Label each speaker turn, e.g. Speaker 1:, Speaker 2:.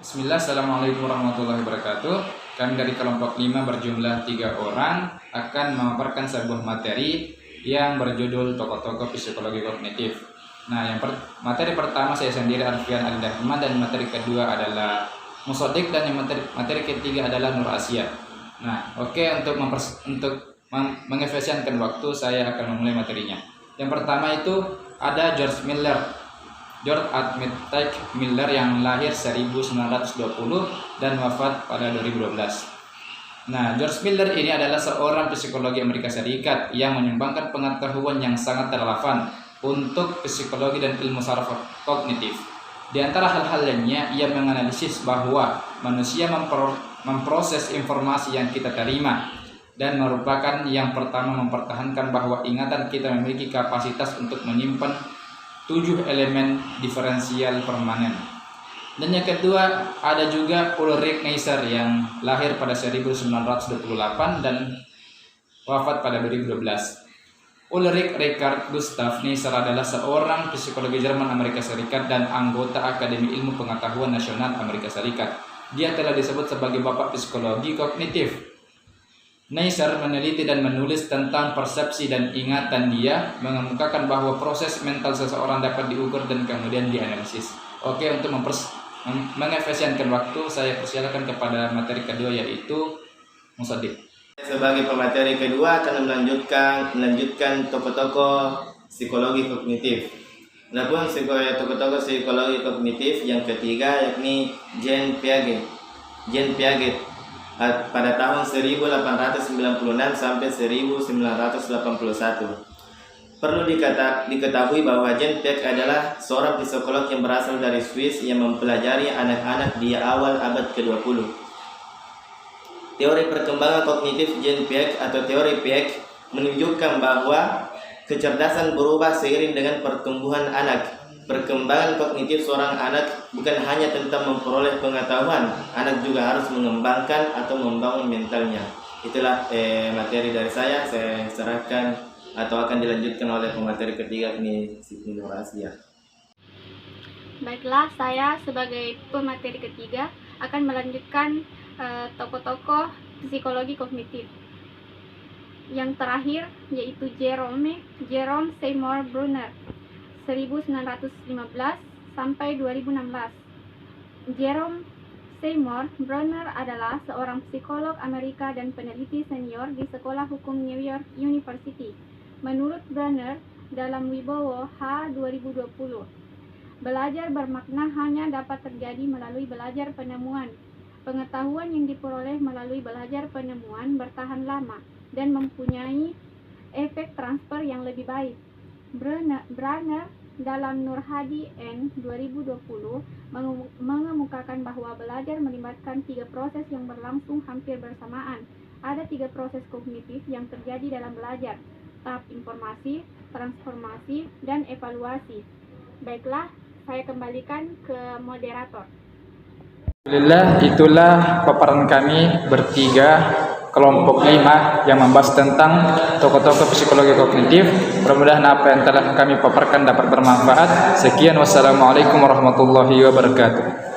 Speaker 1: Bismillah, Assalamualaikum warahmatullahi wabarakatuh. Kami dari kelompok 5 berjumlah 3 orang akan memaparkan sebuah materi yang berjudul tokoh-tokoh psikologi kognitif. Nah, materi pertama saya sendiri Alfian Alidahman, dan materi kedua adalah Musodik, dan yang materi ketiga adalah Nur Asia. Nah, oke, untuk mengefisienkan waktu, saya akan memulai materinya. Yang pertama itu ada George Armitage Miller yang lahir 1920 dan wafat pada 2012. Nah, George Miller ini adalah seorang psikologi Amerika Serikat yang menyumbangkan pengetahuan yang sangat relevan untuk psikologi dan ilmu saraf kognitif. Di antara hal-hal lainnya, ia menganalisis bahwa manusia memproses informasi yang kita terima dan merupakan yang pertama mempertahankan bahwa ingatan kita memiliki kapasitas untuk menyimpan 7 elemen diferensial permanen. Dan yang kedua ada juga Ulrich Neisser yang lahir pada 1928 dan wafat pada 2012. Ulrich Richard Gustav Neisser adalah seorang psikologi Jerman Amerika Serikat dan anggota Akademi Ilmu Pengetahuan Nasional Amerika Serikat. Dia telah disebut sebagai Bapak Psikologi Kognitif. Neisser meneliti dan menulis tentang persepsi dan ingatan. Dia mengemukakan bahwa proses mental seseorang dapat diukur dan kemudian dianalisis. Oke, untuk mengefisienkan waktu, saya persilakan kepada materi kedua, yaitu Musodik.
Speaker 2: Sebagai pemateri kedua akan melanjutkan tokoh-tokoh psikologi kognitif. Adapun tokoh-tokoh psikologi kognitif yang ketiga yakni Jean Piaget pada tahun 1896 sampai 1981. Perlu diketahui bahwa Jean Piaget adalah seorang psikolog yang berasal dari Swiss yang mempelajari anak-anak di awal abad ke-20. Teori perkembangan kognitif Jean Piaget atau teori Piaget menunjukkan bahwa kecerdasan berubah seiring dengan pertumbuhan anak. Perkembangan kognitif seorang anak bukan hanya tentang memperoleh pengetahuan, anak juga harus mengembangkan atau membangun mentalnya. Itulah materi dari saya serahkan atau akan dilanjutkan oleh pemateri ketiga ini, Siti Nur Asia.
Speaker 3: Baiklah, saya sebagai pemateri ketiga akan melanjutkan tokoh-tokoh psikologi kognitif. Yang terakhir yaitu Jerome Seymour Brunner 1915 sampai 2016. Jerome Seymour Brunner adalah seorang psikolog Amerika dan peneliti senior di Sekolah Hukum New York University. Menurut Brunner, dalam Wibowo H 2020, belajar bermakna hanya dapat terjadi melalui belajar penemuan. Pengetahuan yang diperoleh melalui belajar penemuan bertahan lama dan mempunyai efek transfer yang lebih baik. Brunner dalam Nur Hadi N 2020 mengemukakan bahwa belajar melibatkan 3 proses yang berlangsung hampir bersamaan. Ada 3 proses kognitif yang terjadi dalam belajar: tahap informasi, transformasi, dan evaluasi. Baiklah, saya kembalikan ke moderator.
Speaker 1: Alhamdulillah, itulah paparan kami bertiga kelompok 5 yang membahas tentang tokoh-tokoh psikologi kognitif. Mudah-mudahan apa yang telah kami paparkan dapat bermanfaat. Sekian, wassalamualaikum warahmatullahi wabarakatuh.